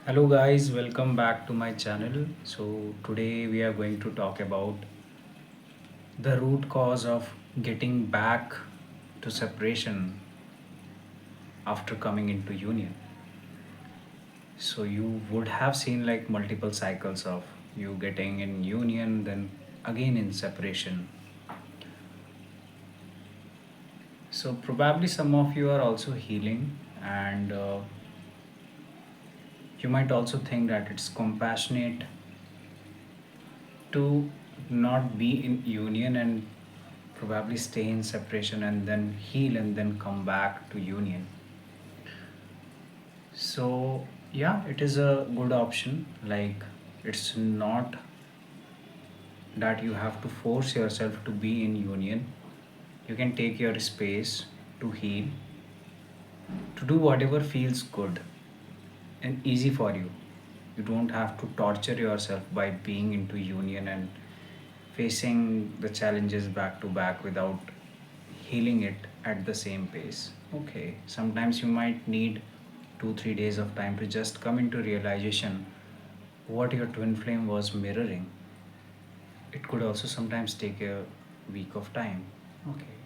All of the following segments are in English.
Hello guys, welcome back to my channel. So today we are going to talk about the root cause of getting back to separation after coming into union. So you would have seen like multiple cycles of you getting in union then again in separation. So probably some of you are also healing and you might also think that it's compassionate to not be in union and probably stay in separation and then heal and then come back to union. So yeah, it is a good option. Like, it's not that you have to force yourself to be in union. You can take your space to heal, to do whatever feels good and easy for you. You don't have to torture yourself by being into union and facing the challenges back to back without healing it at the same pace. Okay, sometimes you might need 2 3 days of time to just come into realization what your twin flame was mirroring. It could also sometimes take a week of time. Okay,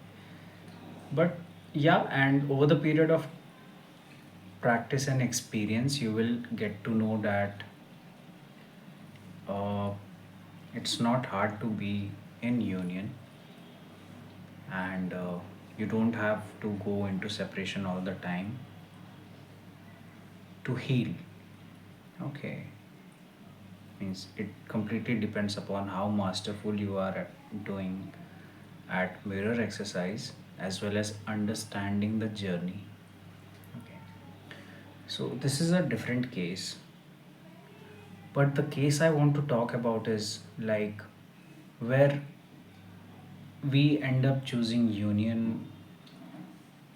but yeah, and over the period of practice and experience, you will get to know that uh, it's not hard to be in union, and you don't have to go into separation all the time to heal. Okay, means it completely depends upon how masterful you are at doing at mirror exercise as well as understanding the journey. Okay, so this is a different case, but the case I want to talk about is like where we end up choosing union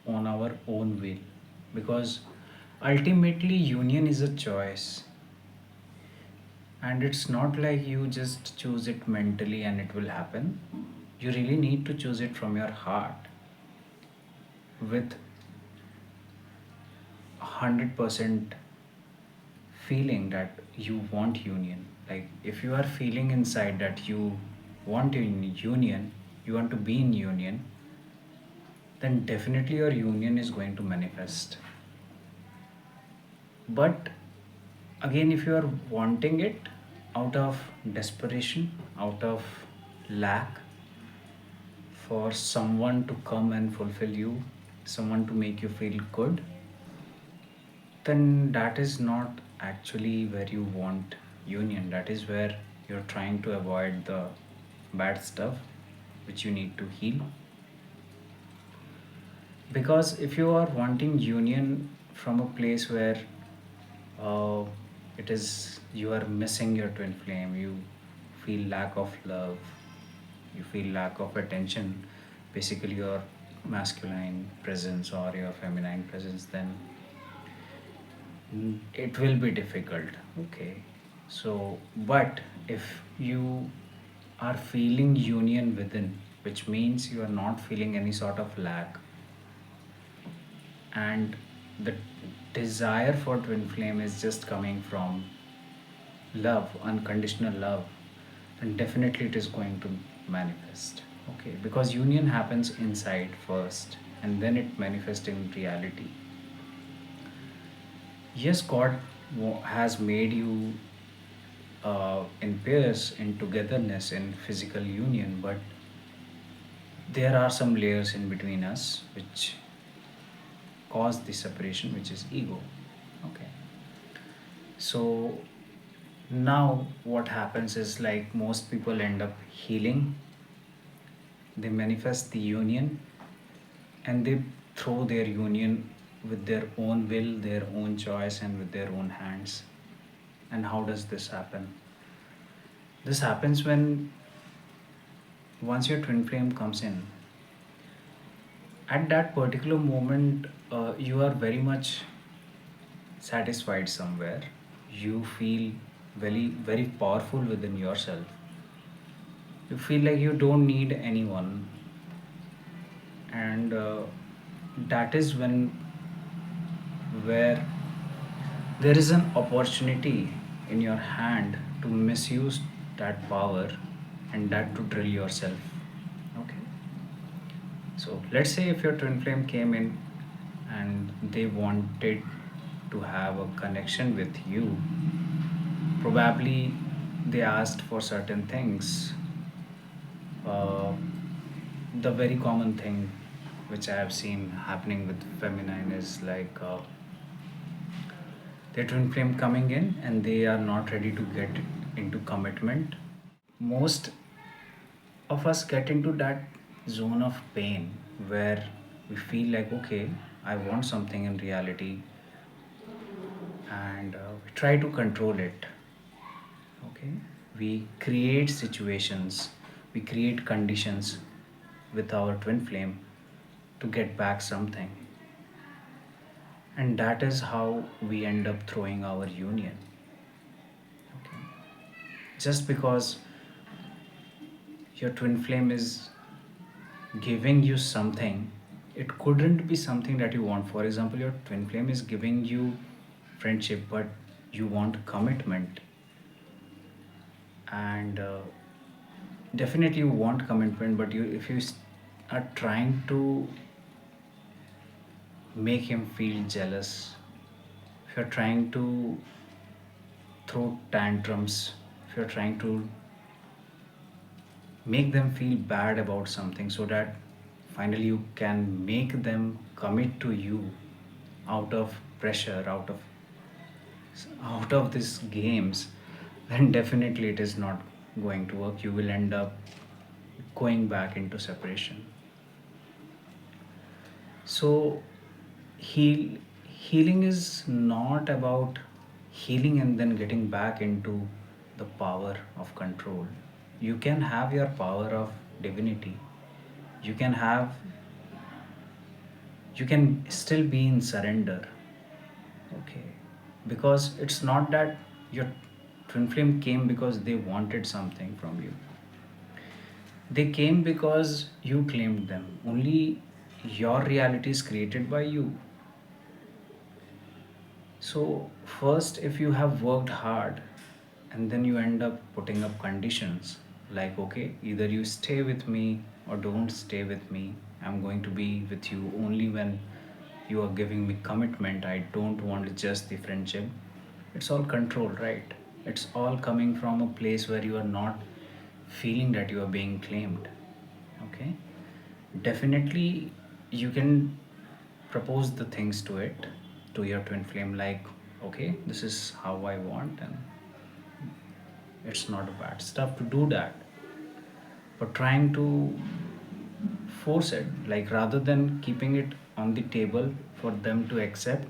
on our own will, because ultimately union is a choice, and it's not like you just choose it mentally and it will happen. You really need to choose it from your heart with 100% feeling that you want union. Like, if you are feeling inside that you want union, you want to be in union, then definitely your union is going to manifest. But again, if you are wanting it out of desperation, out of lack, for someone to come and fulfill you, someone to make you feel good, then that is not actually where you want union. That is where you're trying to avoid the bad stuff which you need to heal. Because if you are wanting union from a place where uh, it is you are missing your twin flame, you feel lack of love, you feel lack of attention, basically your masculine presence or your feminine presence, then it will be difficult. Okay, so but if you are feeling union within, which means you are not feeling any sort of lack, and the desire for twin flame is just coming from love, unconditional love, then definitely it is going to manifest. Okay, because union happens inside first and then it manifests in reality. Yes, God has made you in pairs, in togetherness, in physical union, but there are some layers in between us which cause the separation, which is ego. Okay, so now what happens is like most people end up healing, they manifest the union, and they throw their union with their own will, their own choice, and with their own hands. And how does this happen? This happens when once your twin flame comes in, at that particular moment, you are very much satisfied somewhere. You feel very powerful within yourself. You feel like you don't need anyone, and that is when where there is an opportunity in your hand to misuse that power and that to drill yourself. Okay, so let's say if your twin flame came in and they wanted to have a connection with you, probably they asked for certain things. uh, the very common thing which I have seen happening with feminine is like their twin flame coming in and they are not ready to get into commitment. Most of us get into that zone of pain where we feel like, okay, I want something in reality, and we try to control it. Okay, we create situations, we create conditions with our twin flame to get back something, and that is how we end up throwing our union. Okay, just because your twin flame is giving you something, it couldn't be something that you want. For example, your twin flame is giving you friendship, but you want commitment, and definitely you want commitment, but you if you are trying to make him feel jealous, if you're trying to throw tantrums, if you're trying to make them feel bad about something so that finally you can make them commit to you out of pressure, out of these games, then definitely it is not going to work. You will end up going back into separation. So heal healing is not about healing and then getting back into the power of control. You can have your power of divinity. You can have you can still be in surrender. Okay, because it's not that your twin flame came because they wanted something from you. They came because you claimed them. Only your reality is created by you. So, first, if you have worked hard and then you end up putting up conditions like, okay, either you stay with me or don't stay with me, I'm going to be with you only when you are giving me commitment. I don't want just the friendship. It's all control, right? It's all coming from a place where you are not feeling that you are being claimed. Okay, definitely you can propose the things to it, to your twin flame, like, okay, this is how I want, and it's not a bad stuff to do that. But trying to force it, like rather than keeping it on the table for them to accept,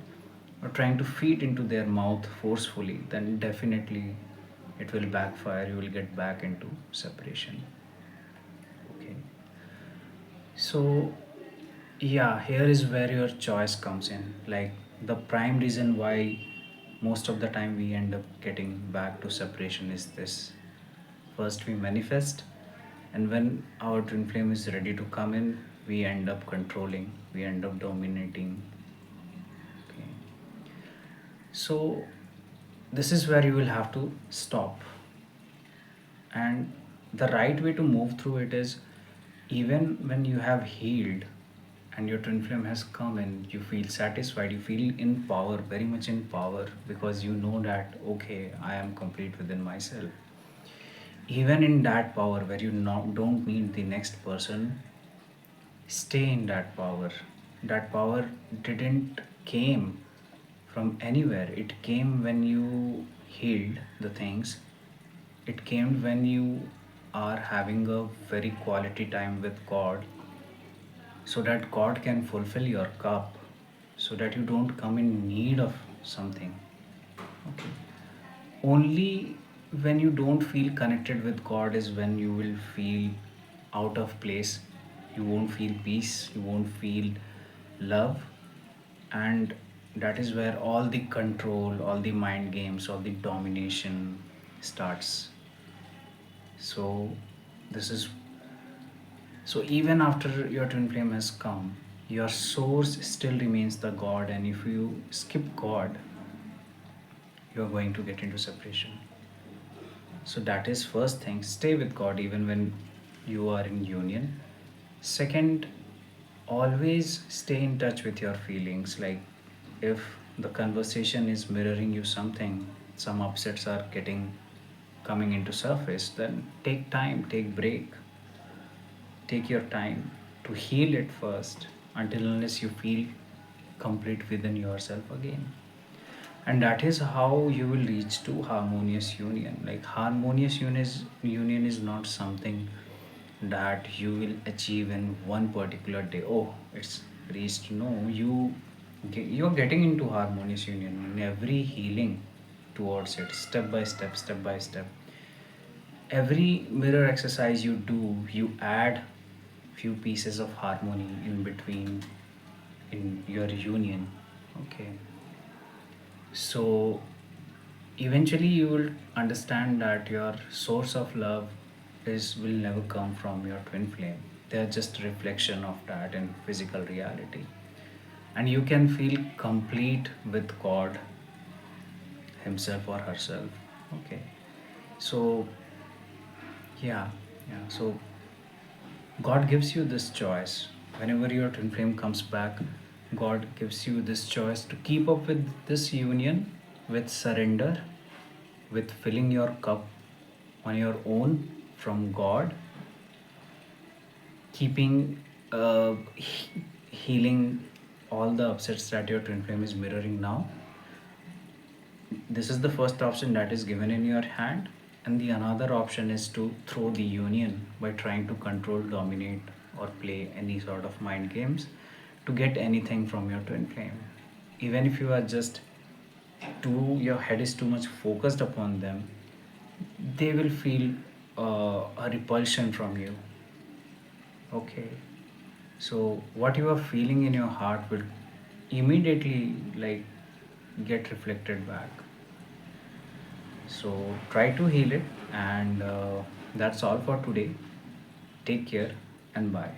or trying to feed into their mouth forcefully, then definitely it will backfire. You will get back into separation. Okay, so yeah, here is where your choice comes in. Like, the prime reason why most of the time we end up getting back to separation is this. First, we manifest, and when our twin flame is ready to come in, we end up controlling, we end up dominating. Okay. So, this is where you will have to stop. And the right way to move through it is, even when you have healed and your twin flame has come in, you feel satisfied, you feel in power, very much in power, because you know that, okay, I am complete within myself. Even in that power where you don't need the next person, stay in that power. That power didn't came from anywhere. It came when you healed the things. It came when you are having a very quality time with God, so that God can fulfill your cup, so that you don't come in need of something. Okay. Only when you don't feel connected with God is when you will feel out of place. You won't feel peace, you won't feel love, and that is where all the control, all the mind games, all the domination starts. So, this is so even after your twin flame has come, your source still remains the God, and if you skip God, you are going to get into separation. So that is first thing, stay with God even when you are in union. Second, always stay in touch with your feelings. Like if the conversation is mirroring you something, some upsets are getting coming into surface, then take time, take break, take your time to heal it first, until unless you feel complete within yourself again. And that is how you will reach to harmonious union. Like harmonious union is not something that you will achieve in one particular day. Oh, it's reached. No, you're getting into harmonious union in every healing towards it, step by step, step by step. Every mirror exercise you do, you add few pieces of harmony in between in your union. Okay, so eventually you will understand that your source of love is will never come from your twin flame. They are just reflection of that in physical reality, and you can feel complete with God himself or herself. Okay, so yeah, so God gives you this choice. Whenever your twin flame comes back, God gives you this choice to keep up with this union, with surrender, with filling your cup on your own from God, keeping healing all the upsets that your twin flame is mirroring now. This is the first option that is given in your hand, and the another option is to throw the union by trying to control, dominate, or play any sort of mind games to get anything from your twin flame. Even if you are just your head is too much focused upon them, they will feel a repulsion from you. Okay, so what you are feeling in your heart will immediately like get reflected back. So try to heal it, and that's all for today. Take care and bye.